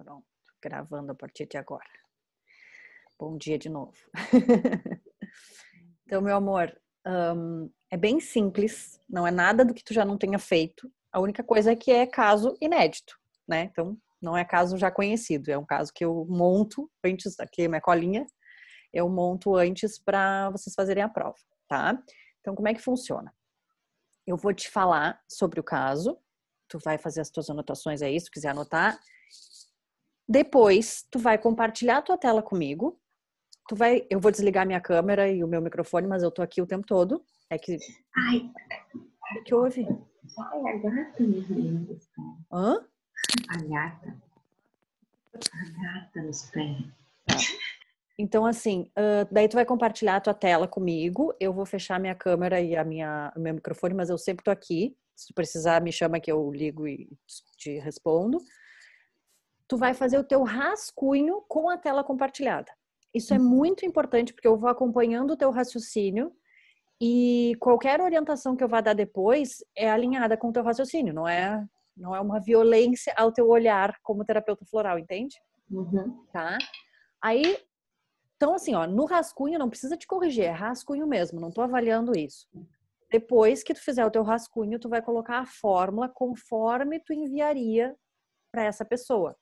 Pronto, gravando a partir de agora. Bom dia de novo. Então, meu amor, é bem simples, não é nada do que tu já não tenha feito. A única coisa é que é caso inédito, né? Então, não é caso já conhecido, é um caso que eu monto antes, aqui minha colinha, eu monto antes para vocês fazerem a prova, tá? Então, como é que funciona? Eu vou te falar sobre o caso, tu vai fazer as tuas anotações aí, se tu quiser anotar. Depois, tu vai compartilhar a tua tela comigo. Eu vou desligar minha câmera e o meu microfone, mas eu tô aqui o tempo todo. Ai, O que houve? ai, a gata me rindo. Hã? A gata nos pés. Tá. Então, assim, daí tu vai compartilhar a tua tela comigo. Eu vou fechar minha câmera e o meu microfone, mas eu sempre tô aqui. Se tu precisar, me chama que eu ligo e te respondo. Tu vai fazer o teu rascunho com a tela compartilhada. Isso é muito importante porque eu vou acompanhando o teu raciocínio e qualquer orientação que eu vá dar depois é alinhada com o teu raciocínio, não é uma violência ao teu olhar como terapeuta floral, entende? Uhum. Tá? Aí, então assim, ó, no rascunho não precisa te corrigir, é rascunho mesmo, não tô avaliando isso. Depois que tu fizer o teu rascunho, tu vai colocar a fórmula conforme tu enviaria para essa pessoa,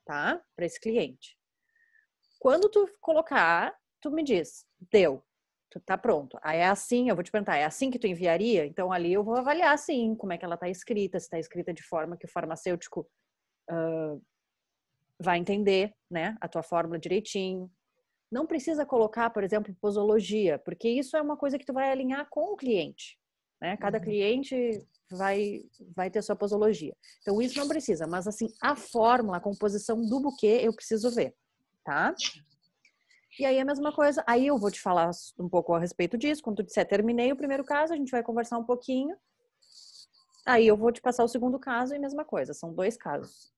tá? Para esse cliente. Quando tu colocar, tu me diz, deu, tu tá pronto. Aí é assim, eu vou te perguntar, é assim que tu enviaria? Então ali eu vou avaliar, sim, como é que ela tá escrita, se tá escrita de forma que o farmacêutico vai entender, né, a tua fórmula direitinho. Não precisa colocar, por exemplo, posologia, porque isso é uma coisa que tu vai alinhar com o cliente, né? Cada cliente vai ter sua posologia. Então isso não precisa, mas assim, a fórmula, a composição do buquê eu preciso ver, tá? E aí a mesma coisa, aí eu vou te falar um pouco a respeito disso. Quando tu disser terminei o primeiro caso, a gente vai conversar um pouquinho. Aí eu vou te passar o segundo caso e a mesma coisa, são 2 casos.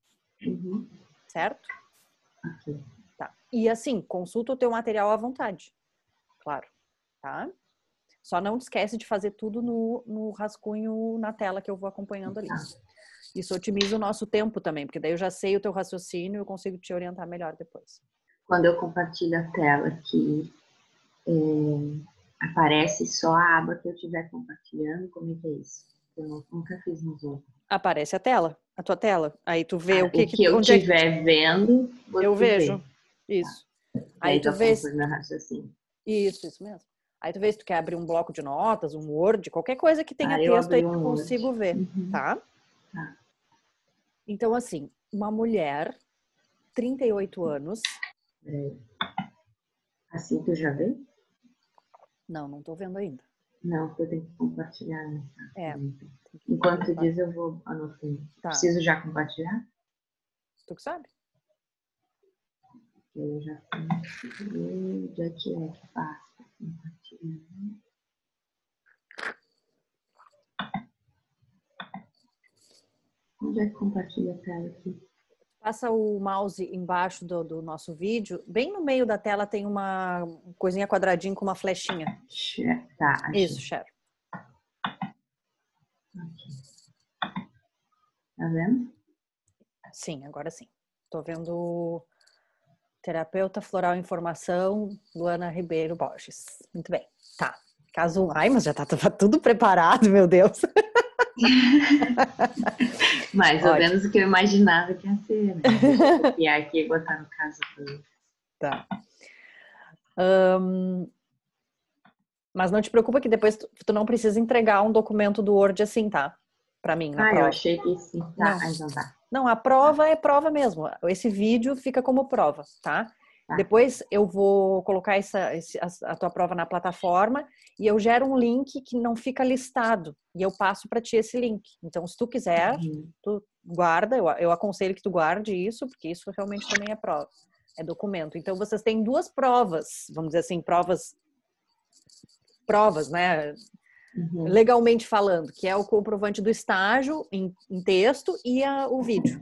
Uhum. Certo? Ok. Tá. E assim, consulta o teu material à vontade. Claro, tá? Só não te esquece de fazer tudo no rascunho na tela que eu vou acompanhando ali. Isso otimiza o nosso tempo também, porque daí eu já sei o teu raciocínio e eu consigo te orientar melhor depois. Quando eu compartilho a tela aqui, aparece só a aba que eu estiver compartilhando? Como é que é isso? Eu nunca fiz nos outros. Aparece a tela, a tua tela. Aí tu vê O que eu onde é que estiver vendo, eu você vejo. vê. Isso. E Aí aí tu tu vê acompanha o meu raciocínio. isso mesmo. Aí tu vê se tu quer abrir um bloco de notas, um Word, qualquer coisa que tenha Eu texto aí abri que eu um Word. consigo ver, Uhum. tá? Tá. Então, assim, uma mulher, 38 anos. Assim tu já vê? Não tô vendo ainda. Não, eu tenho que compartilhar. Né? É. Enquanto tu diz, eu vou anotando. Tá. Preciso já compartilhar? Tu que sabe? Eu já tenho. Onde é que faço? Compartilhar. Onde é que compartilha a tela aqui? Passa o mouse embaixo do nosso vídeo. Bem no meio da tela tem uma coisinha quadradinha com uma flechinha. Tá, achei. Isso, share. Okay. Tá vendo? Sim, agora sim. Tô vendo terapeuta floral informação, Luana Ribeiro Borges. Muito bem. Tá. Caso 1. Ai, mas já tá tudo preparado, meu Deus. Mais ou menos o que eu imaginava que ia ser, né? Deixa eu copiar aqui e botar no caso do... Tá. Mas não te preocupa que depois tu não precisa entregar um documento do Word assim, tá? Pra mim, na prova. Eu achei que sim. Tá, Não. então tá. Não, a prova é prova mesmo. Esse vídeo fica como prova, tá? Tá. Depois eu vou colocar a tua prova na plataforma e eu gero um link que não fica listado e eu passo para ti esse link. Então, se tu quiser, tu guarda. Eu aconselho que tu guarde isso, porque isso realmente também é prova, é documento. Então, vocês têm 2 provas, vamos dizer assim, provas, né? Legalmente falando, que é o comprovante do estágio em texto e o vídeo.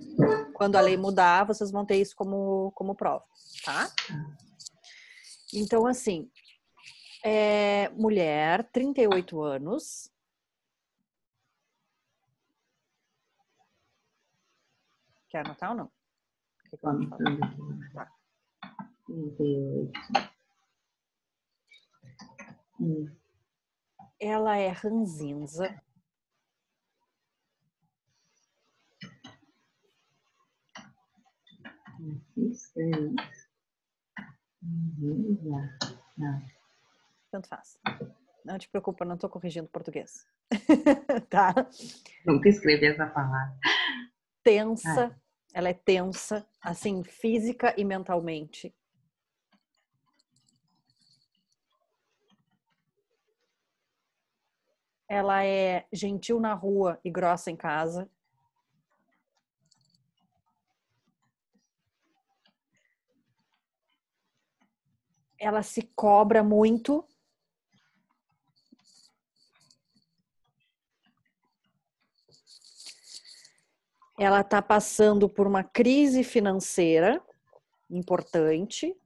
Quando a lei mudar, vocês vão ter isso como prova, tá? Então, assim, mulher, 38 anos. Quer anotar ou não? que eu vou falar? Tá. 38. Ela é ranzinza. Não. Tanto faz. Não te preocupa, não tô corrigindo português. Tá? Nunca escrevi essa palavra. Tensa. Ela é tensa, assim, física e mentalmente. Ela é gentil na rua e grossa em casa. Ela se cobra muito. Ela está passando por uma crise financeira importante.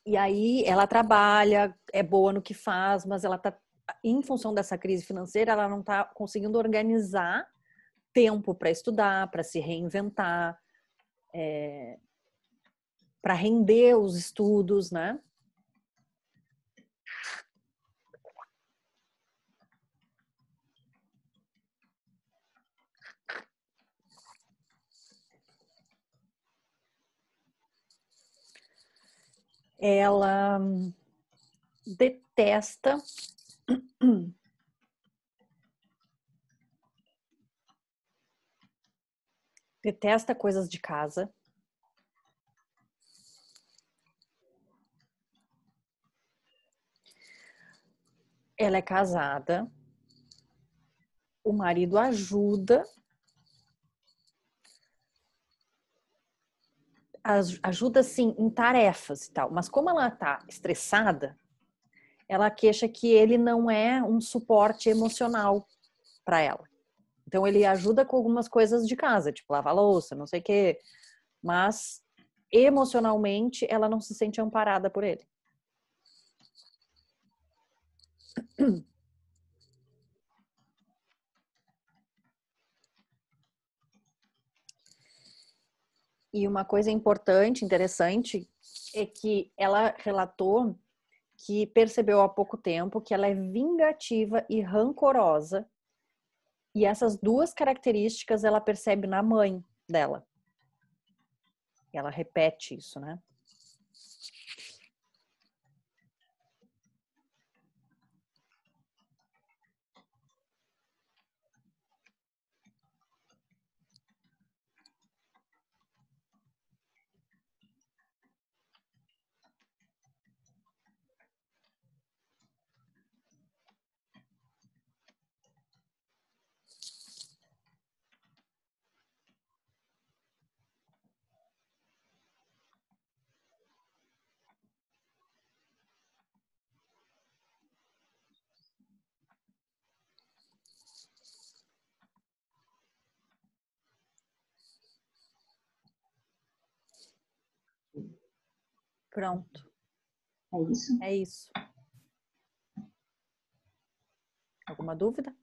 E aí ela trabalha, é boa no que faz, mas ela está, em função dessa crise financeira, ela não está conseguindo organizar tempo para estudar, para se reinventar, para render os estudos, né? Ela detesta coisas de casa. Ela é casada. O marido ajuda sim em tarefas e tal, mas como ela tá estressada, ela queixa que ele não é um suporte emocional para ela. Então ele ajuda com algumas coisas de casa, tipo lavar louça, não sei o quê, mas emocionalmente ela não se sente amparada por ele. E uma coisa importante, interessante, é que ela relatou que percebeu há pouco tempo que ela é vingativa e rancorosa. E essas duas características ela percebe na mãe dela. E ela repete isso, né? Pronto. É isso? É isso. Alguma dúvida?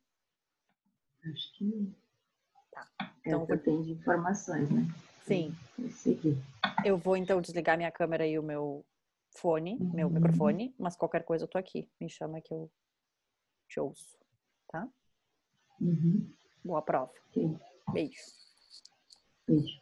Acho que tá. Então, eu tenho de informações, né? Sim. Seguir. Eu vou então desligar minha câmera e o meu fone, meu microfone, mas qualquer coisa eu tô aqui. Me chama que eu te ouço, tá? Boa prova. Okay. Beijo. Beijo.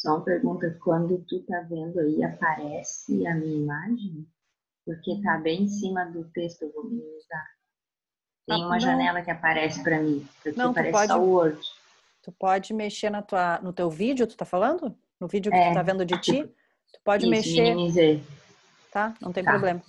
Só uma pergunta, quando tu tá vendo aí, aparece a minha imagem? Porque tá bem em cima do texto, eu vou minimizar. Tem uma Não, janela que aparece para mim, porque não, aparece só o Word. tu pode mexer no teu vídeo, tu tá falando? No vídeo que tu tá É, vendo de ti, tipo, tu pode isso, mexer, minimizei. tá? Não tem Tá. problema.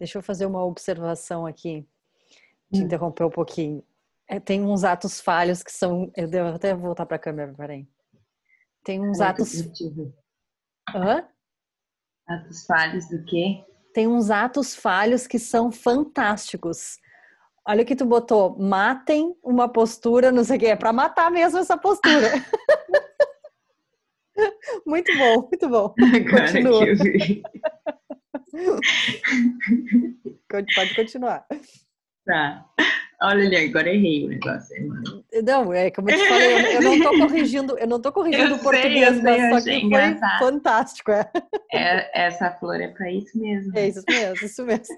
Deixa eu fazer uma observação aqui, te interromper um pouquinho. Tem uns atos falhos que são. Eu devo até voltar para a câmera, peraí. Tem uns atos. Hã? Atos falhos do quê? Tem uns atos falhos que são fantásticos. Olha o que tu botou. Matem uma postura, não sei o quê. É para matar mesmo essa postura. Muito bom, muito bom. Agora que Continua. eu vi. Pode continuar. Tá. Olha ali, agora errei o negócio aí, mano. Não, é como eu te falei, eu não tô corrigindo, Eu o sei, português, mas só achei que foi engraçado. fantástico. Essa flor é pra isso mesmo, É né? isso mesmo, isso mesmo.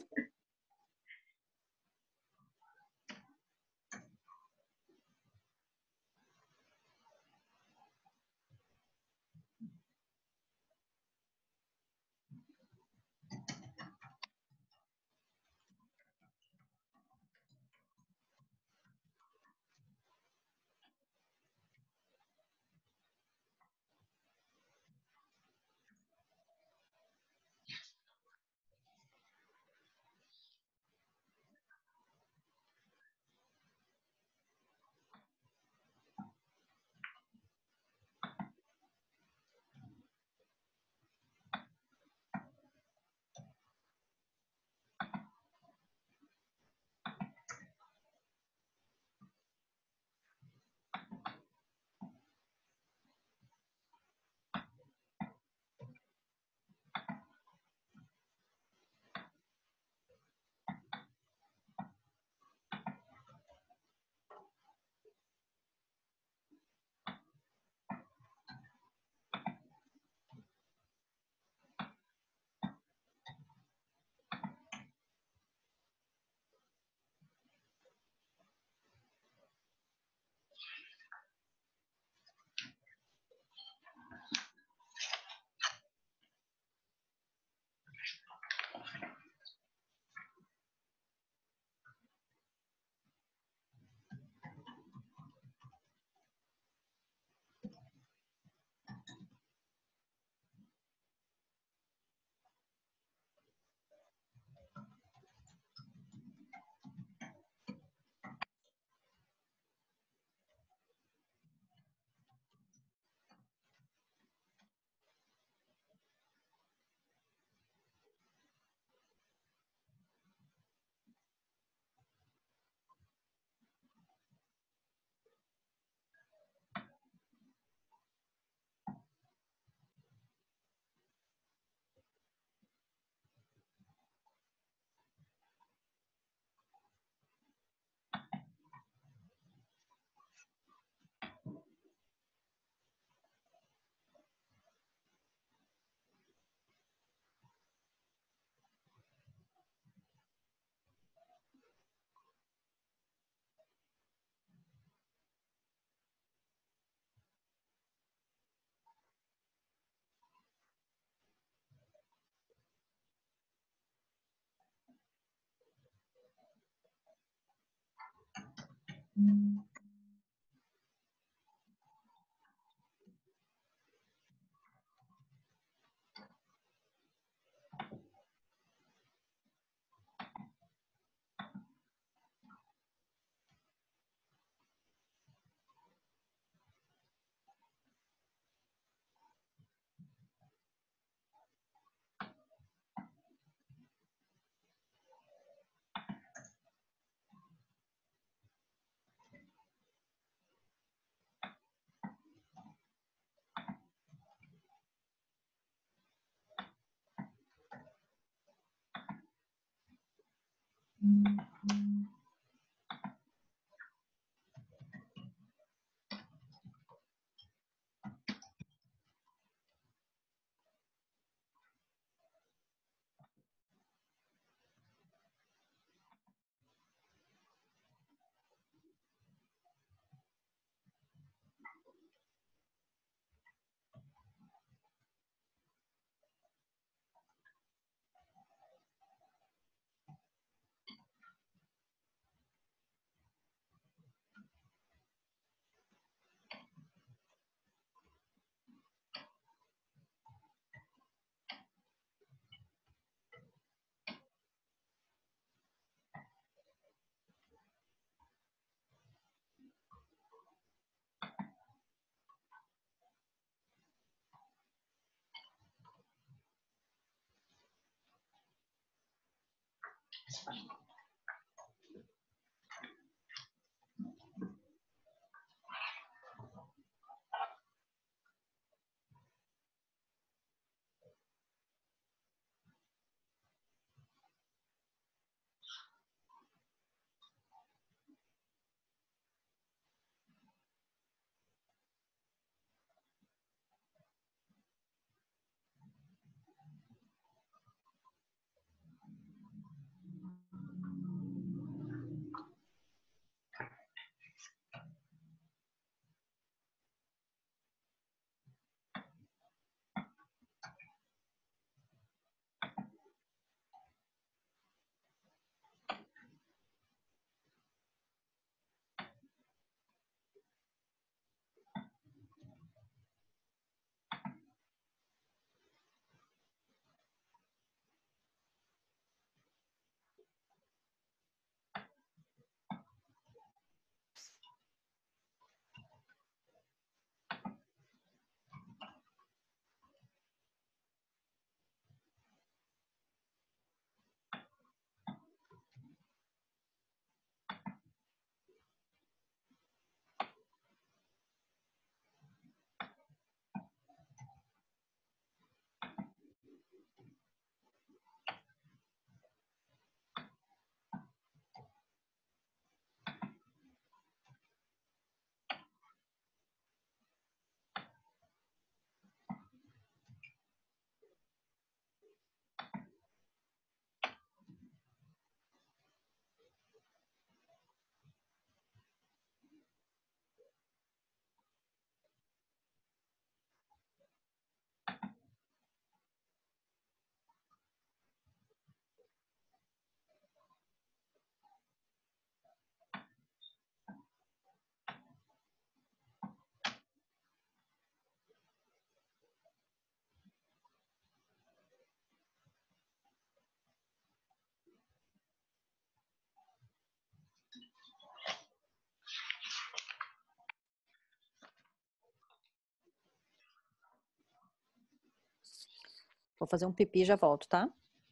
Vou fazer um pipi e já volto, tá?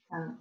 Tá.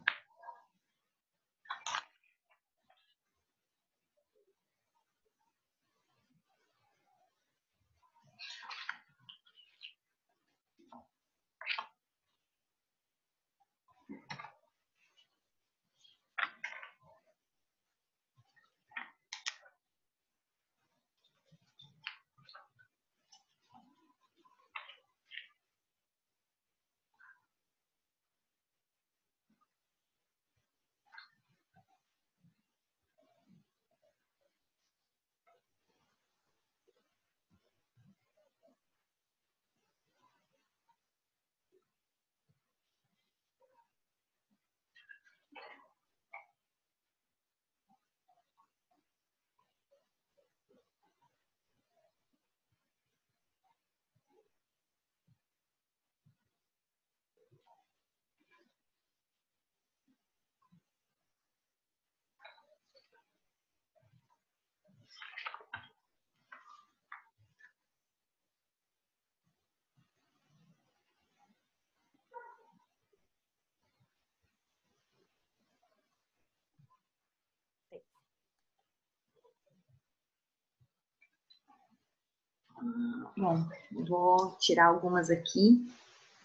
Bom, vou tirar algumas aqui.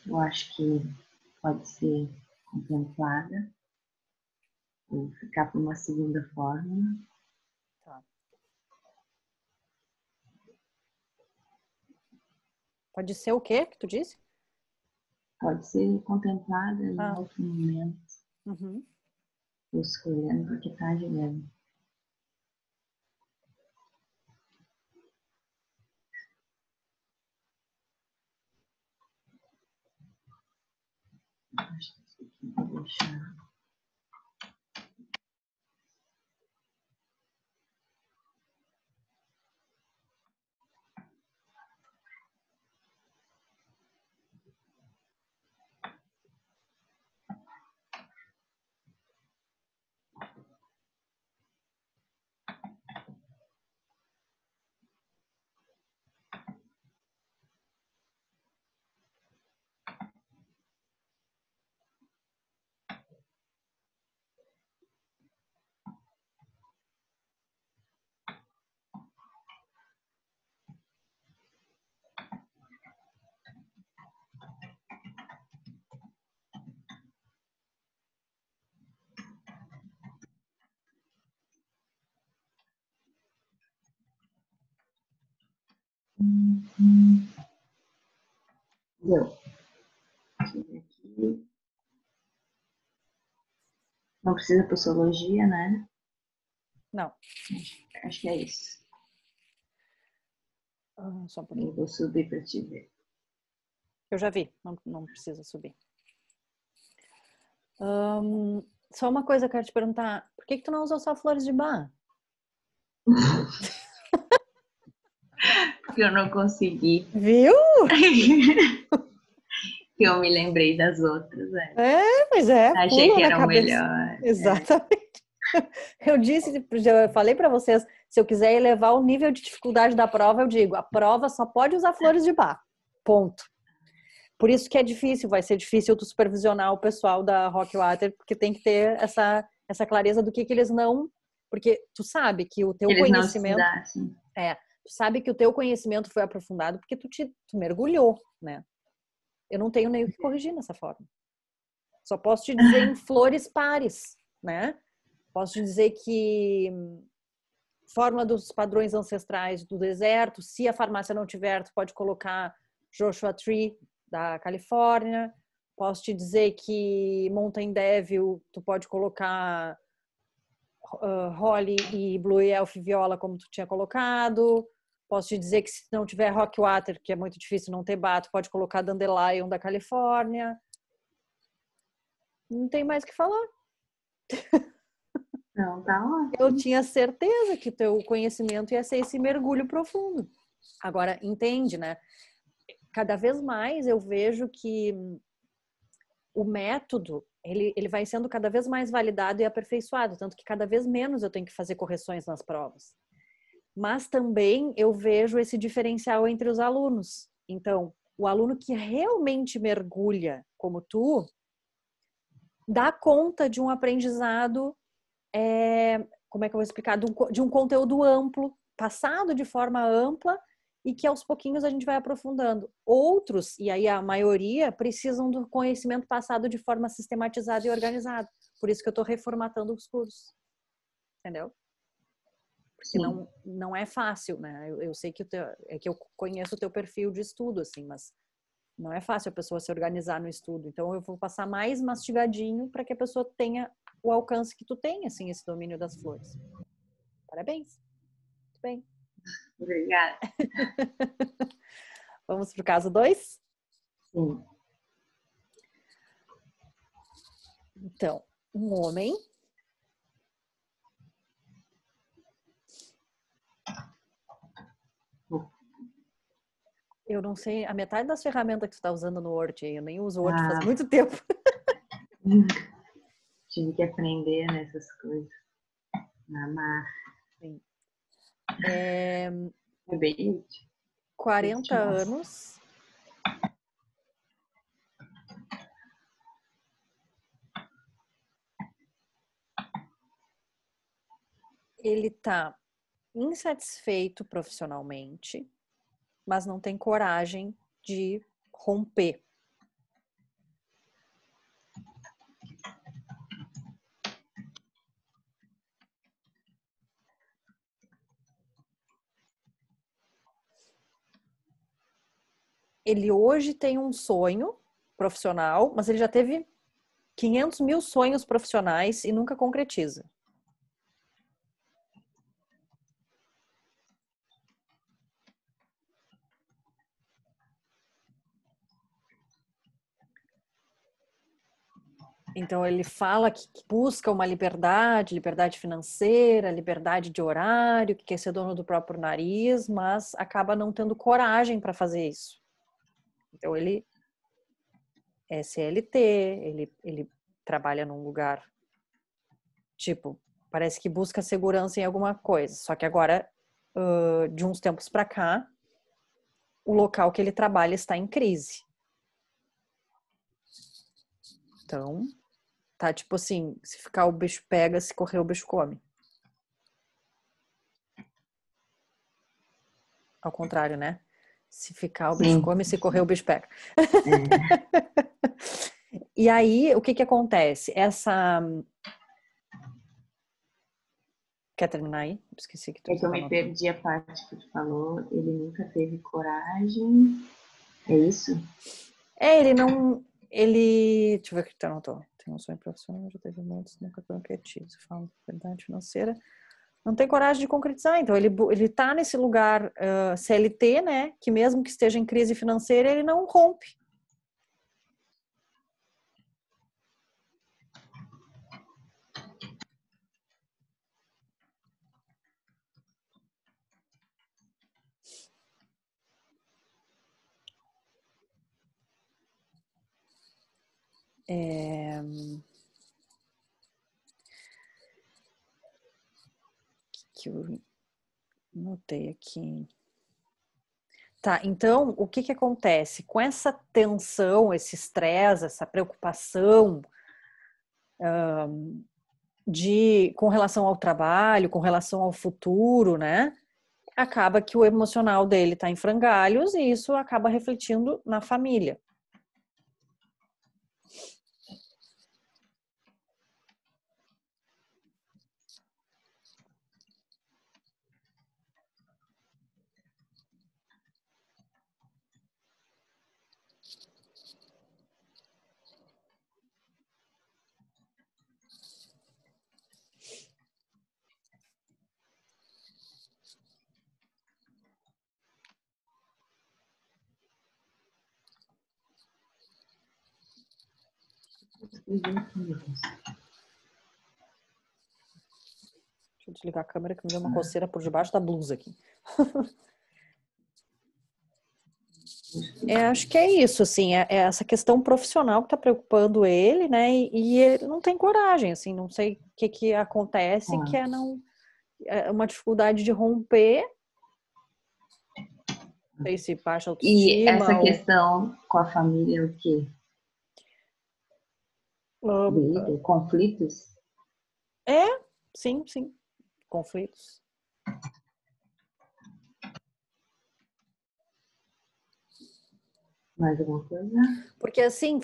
Eu acho que pode ser contemplada. Vou ficar por uma segunda forma. Tá. Pode ser o quê que tu disse? Pode ser contemplada em outro momento. Uhum. Estou escolhendo porque está ajudando. Acho que isso aqui vou deixar. Deu. Deixa eu ver aqui. Não precisa posologia, né? Não. Acho que é isso. Só um pouquinho. Eu vou subir para te ver. Eu já vi, não precisa subir. Só uma coisa que eu quero te perguntar. Por que tu não usou só flores de Bach? Porque eu não consegui. Viu? Que eu me lembrei das outras, Pois é, Achei pula que na era o cabeça. melhor. Exatamente. Eu falei para vocês, se eu quiser elevar o nível de dificuldade da prova, eu digo, a prova só pode usar flores de Bach. Ponto. Por isso que é difícil, vai ser difícil tu supervisionar o pessoal da Rockwater, porque tem que ter essa clareza do que eles não... Porque tu sabe que o teu Eles não conhecimento... estudassem. Tu sabe que o teu conhecimento foi aprofundado porque tu mergulhou, né? Eu não tenho nem o que corrigir nessa forma. Só posso te dizer em flores pares, né? Posso te dizer que fórmula dos padrões ancestrais do deserto, se a farmácia não tiver, tu pode colocar Joshua Tree da Califórnia. Posso te dizer que Mountain Devil, tu pode colocar Holly e Blue Elf Viola como tu tinha colocado. Posso te dizer que se não tiver Rockwater, que é muito difícil não ter bato, pode colocar Dandelion da Califórnia. Não tem mais o que falar. Não, tá ótimo. Eu tinha certeza que teu conhecimento ia ser esse mergulho profundo. Agora, entende, né? Cada vez mais eu vejo que o método, ele vai sendo cada vez mais validado e aperfeiçoado, tanto que cada vez menos eu tenho que fazer correções nas provas. Mas também eu vejo esse diferencial entre os alunos. Então, o aluno que realmente mergulha, como tu, dá conta de um aprendizado, como é que eu vou explicar? De um conteúdo amplo, passado de forma ampla, e que aos pouquinhos a gente vai aprofundando. Outros, e aí a maioria, precisam do conhecimento passado de forma sistematizada e organizada. Por isso que eu estou reformatando os cursos. Entendeu? Porque não é fácil, né? Eu sei que eu conheço o teu perfil de estudo, assim, mas não é fácil a pessoa se organizar no estudo. Então eu vou passar mais mastigadinho para que a pessoa tenha o alcance que tu tem, assim, esse domínio das flores. Parabéns. Muito bem. Obrigada. Vamos pro caso 2? Sim. Então, um homem eu não sei, a metade das ferramentas que tu tá usando no Word, eu nem uso o Word faz muito tempo. Tive que aprender nessas coisas. Amar. Sim. É bem útil. 40 anos. Ele tá insatisfeito profissionalmente, mas não tem coragem de romper. Ele hoje tem um sonho profissional, mas ele já teve 500 mil sonhos profissionais e nunca concretiza. Então ele fala que busca uma liberdade financeira, liberdade de horário, que quer ser dono do próprio nariz, mas acaba não tendo coragem para fazer isso. Então ele é CLT, ele trabalha num lugar, tipo, parece que busca segurança em alguma coisa, só que agora, de uns tempos para cá, o local que ele trabalha está em crise. Então, tá tipo assim, se ficar o bicho pega, se correr o bicho come. Ao contrário, né? Se ficar o bicho come, se correr o bicho pega. E aí, o que acontece? Quer terminar aí? Esqueci que tu É que eu estava me anotando. perdi a parte que tu falou. Ele nunca teve coragem. É isso? Ele não. Ele. Deixa eu ver o que tu anotou. Tem um sonho profissional, já teve muitos, nunca concretiza. Fala de verdade financeira. Não tem coragem de concretizar. Então, ele tá nesse lugar CLT, né? Que mesmo que esteja em crise financeira, ele não rompe. Que eu notei aqui. Tá, então, o que que acontece? Com essa tensão, esse estresse, essa preocupação com relação ao trabalho, com relação ao futuro, né? Acaba que o emocional dele está em frangalhos e isso acaba refletindo na família. Deixa eu desligar a câmera que me deu uma coceira por debaixo da blusa aqui. Acho que é isso, assim, é essa questão profissional que está preocupando ele, né? E ele não tem coragem, assim, não sei o que acontece, que é uma dificuldade de romper, não sei se baixa E essa autoestima ou questão com a família, o quê? Briga, conflitos? é, sim, conflitos. Mais alguma coisa? Porque assim,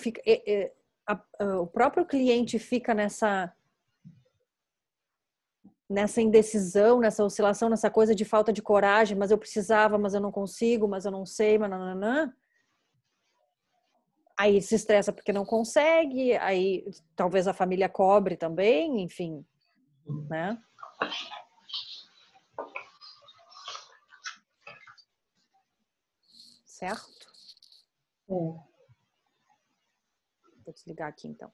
o próprio cliente fica nessa indecisão, nessa oscilação, nessa coisa de falta de coragem, mas eu precisava, mas eu não consigo, mas eu não sei, mas nananã. Aí se estressa porque não consegue, aí talvez a família cobre também, enfim, né? Certo? É. Vou desligar aqui então.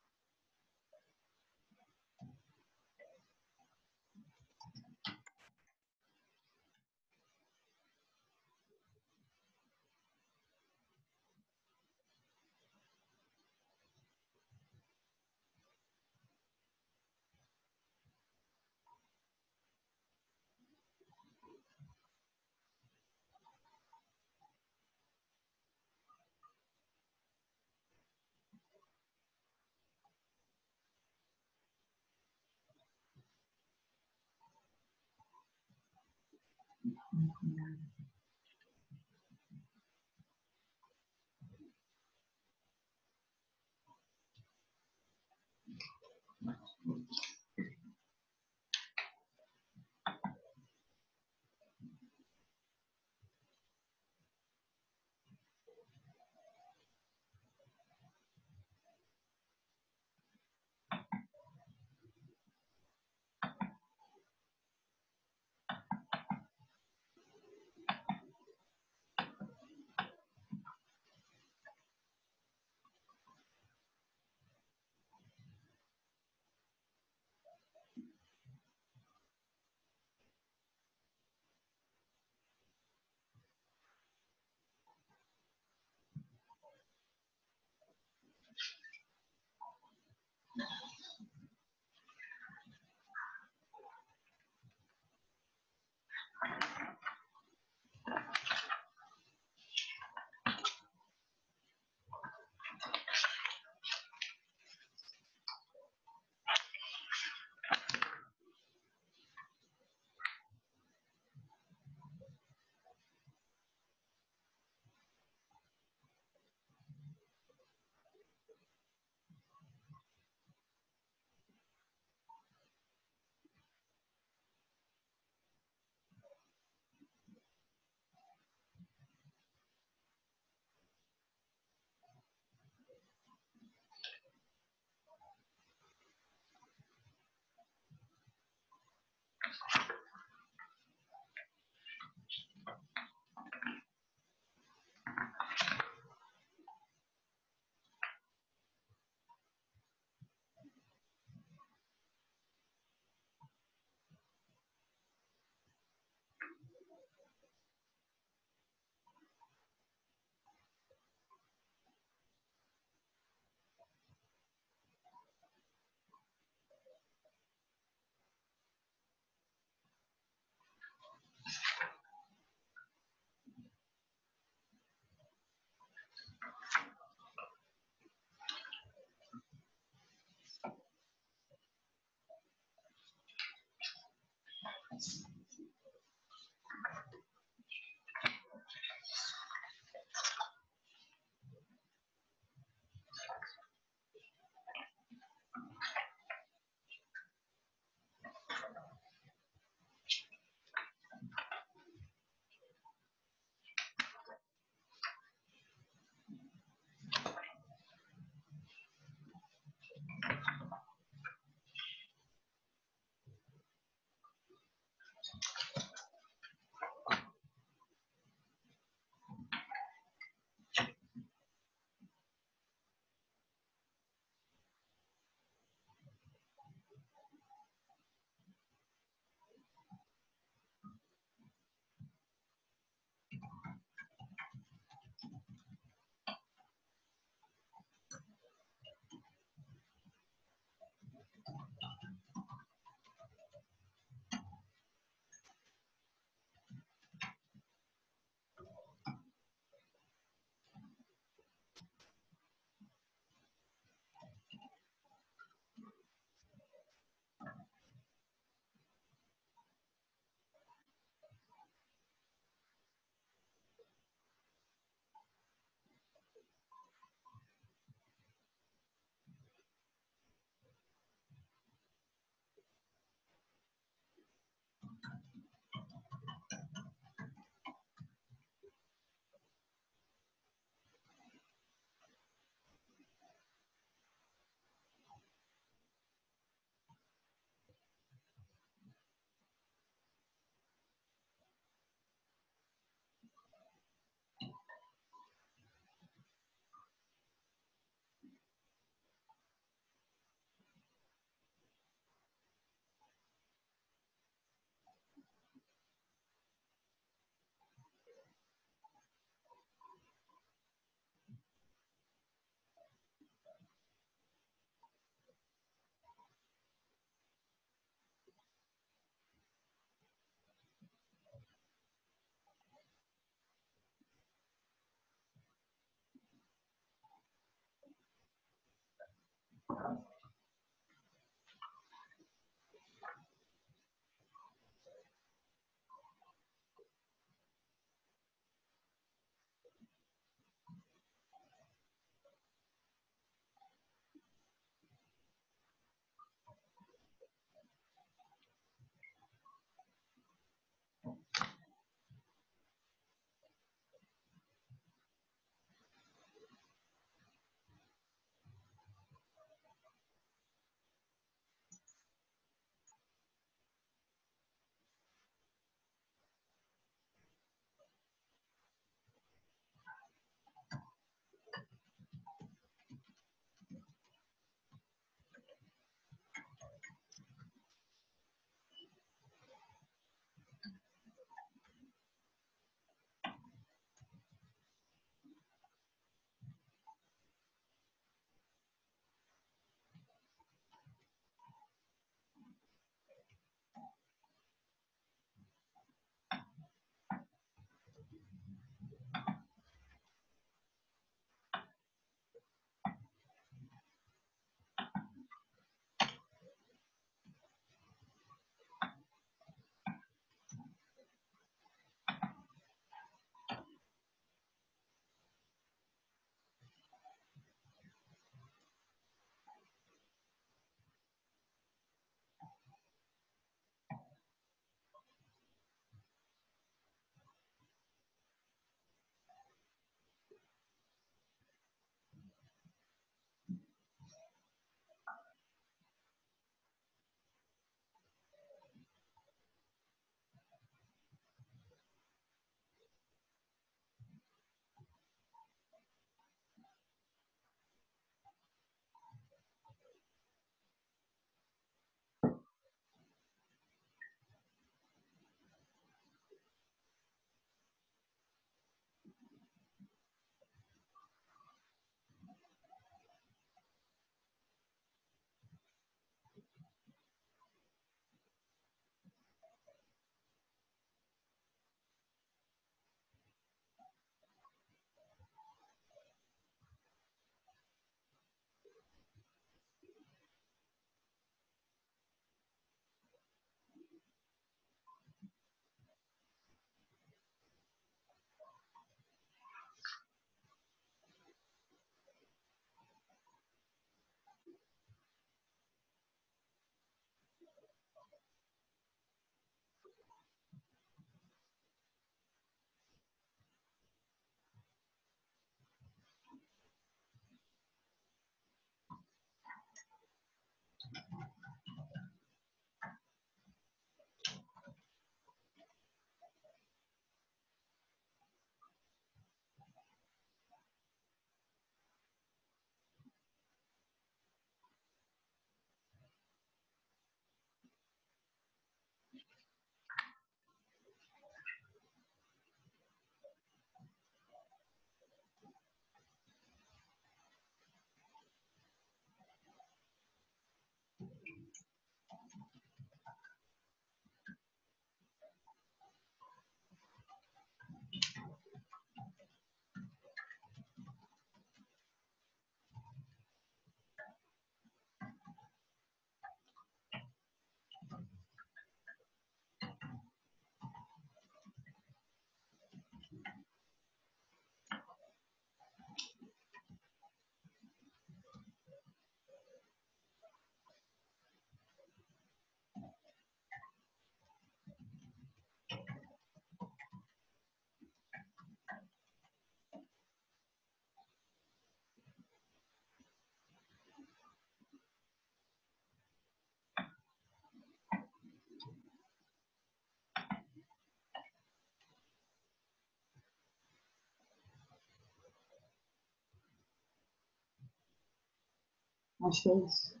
Acho que é isso.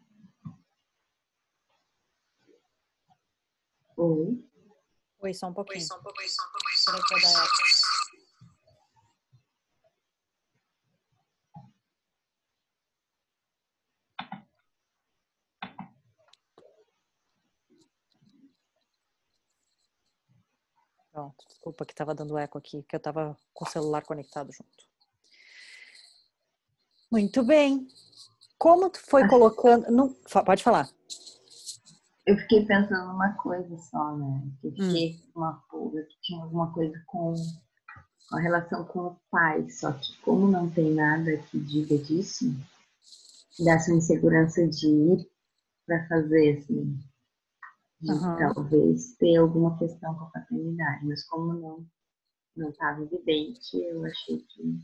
Oi. Oi, só um pouquinho. Peraí que eu vou dar ela. Pronto, desculpa que estava dando eco aqui, que eu estava com o celular conectado junto. Muito bem. Como tu foi colocando... Não, pode falar. Eu fiquei pensando numa coisa só, né? Eu fiquei com uma pulga que tinha alguma coisa com a relação com o pai, só que como não tem nada que diga disso, dá essa insegurança de ir para fazer, assim, de talvez ter alguma questão com a paternidade, mas como não estava evidente, eu achei que...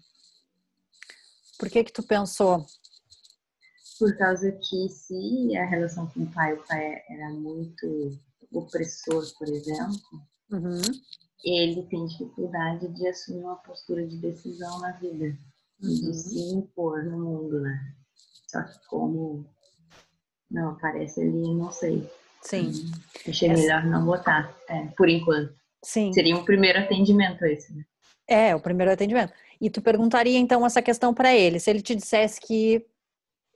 Por que tu pensou? Por causa que se a relação com o pai era muito opressor, por exemplo, ele tem dificuldade de assumir uma postura de decisão na vida e de se impor no mundo, né? Só que como não aparece ali, não sei. Sim. Achei melhor não botar, por enquanto. Sim. Seria um primeiro atendimento esse, né? É, o primeiro atendimento. E tu perguntaria então essa questão para ele, se ele te dissesse que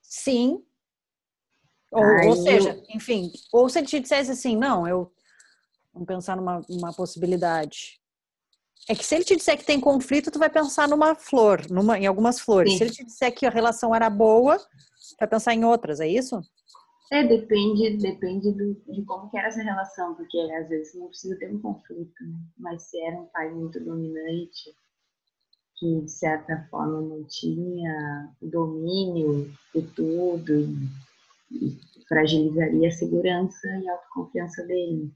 sim, ou seja, enfim, ou se ele te dissesse assim, não, vamos pensar numa possibilidade. É que se ele te disser que tem conflito, tu vai pensar numa flor, em algumas flores. Sim. Se ele te disser que a relação era boa, tu vai pensar em outras, é isso? Depende de como que era essa relação, porque às vezes não precisa ter um conflito, né? Mas se era um pai muito dominante, que de certa forma não tinha domínio de tudo e fragilizaria a segurança e a autoconfiança dele.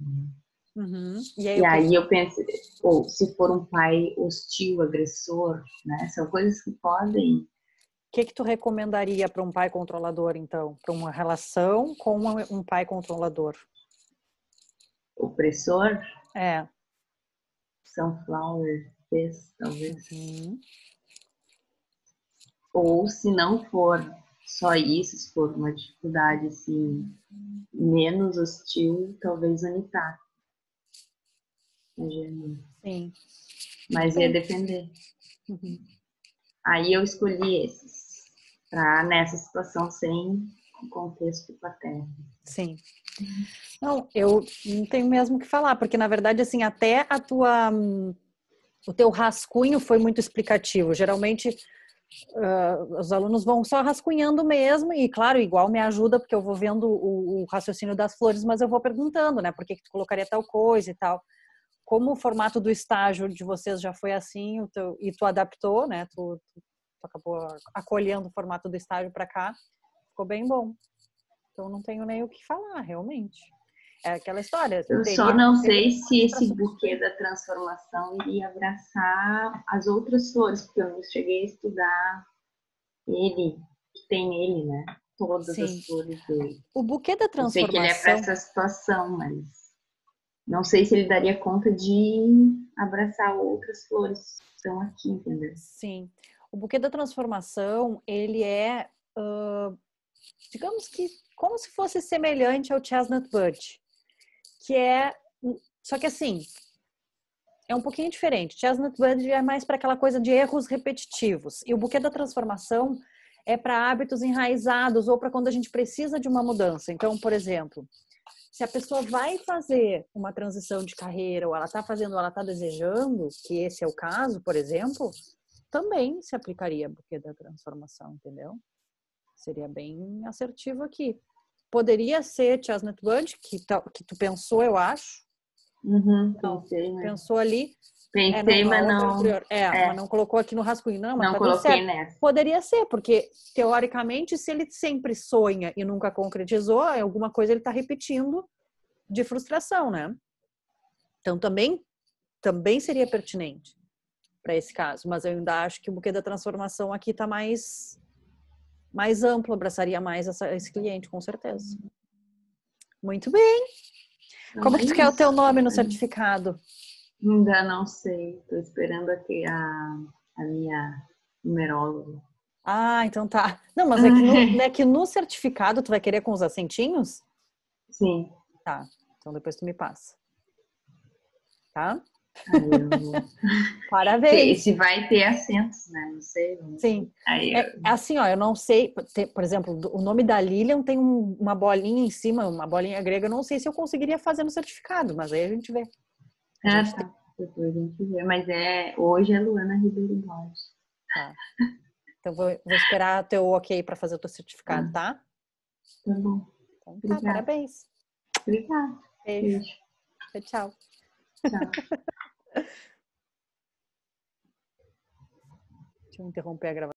E aí eu penso, ou se for um pai hostil, agressor, né? São coisas que podem... O que tu recomendaria para um pai controlador, então? Para uma relação com um pai controlador? Opressor? É. Sunflower Fist, talvez. Ou se não for só isso, se for uma dificuldade assim, menos hostil, talvez unitar. Sim. Mas ia depender. Aí eu escolhi esses, para nessa situação sem contexto paterno. Sim. Não, eu não tenho mesmo o que falar, porque na verdade, assim, até o teu rascunho foi muito explicativo. Geralmente, os alunos vão só rascunhando mesmo, e claro, igual me ajuda, porque eu vou vendo o raciocínio das flores, mas eu vou perguntando, né, por que tu colocaria tal coisa e tal. Como o formato do estágio de vocês já foi assim, e tu adaptou, né, tu acabou acolhendo o formato do estágio para cá, ficou bem bom. Então não tenho nem o que falar, realmente. É aquela história. Eu só não sei se esse buquê da transformação iria abraçar as outras flores, porque eu não cheguei a estudar ele, que tem ele, né? Todas as flores dele. O buquê da transformação... Eu sei que ele é para essa situação, mas não sei se ele daria conta de abraçar outras flores que estão aqui, entendeu? Sim. O buquê da transformação, ele é, digamos que, como se fosse semelhante ao Chestnut Bud, que é, só que assim, é um pouquinho diferente. Chestnut Bud é mais para aquela coisa de erros repetitivos, e o buquê da transformação é para hábitos enraizados ou para quando a gente precisa de uma mudança. Então, por exemplo, se a pessoa vai fazer uma transição de carreira, ou ela está fazendo, ou ela está desejando, que esse é o caso, por exemplo, também se aplicaria a buquê da transformação, entendeu? Seria bem assertivo aqui. Poderia ser Chestnut Bud, que tu pensou, eu acho. Pensei, mas... Pensou ali. Pensei, mas não... mas não colocou aqui no rascunho. Não, mas não tá coloquei tudo certo. nessa. Poderia ser, porque, teoricamente, se ele sempre sonha e nunca concretizou, alguma coisa ele está repetindo de frustração, né? Então, também seria pertinente para esse caso. Mas eu ainda acho que o buquê da transformação aqui está mais amplo, abraçaria mais esse cliente, com certeza. Muito bem. Como que tu quer o teu nome no certificado? Ainda não sei. Estou esperando aqui a minha numeróloga. Ah, então tá. Não, mas é que no certificado tu vai querer com os acentinhos? Sim. Tá. Então depois tu me passa. Tá? Aí eu... Parabéns. Se vai ter acentos, né? Não sei. Sim. Aí É assim, ó, eu não sei, por exemplo, o nome da Lilian tem uma bolinha em cima, uma bolinha grega, eu não sei se eu conseguiria fazer no certificado, mas aí a gente vê. A gente tem, tá. Depois a gente vê. Mas hoje é Luana Ribeiro Borges. tá. Então vou esperar teu ok para fazer o teu certificado, Tá, tá? tá bom. Então tá, Obrigada. parabéns. Obrigada. Beijo. Beijo. Tchau, tchau. Tchau. Deixa eu interromper a gravação.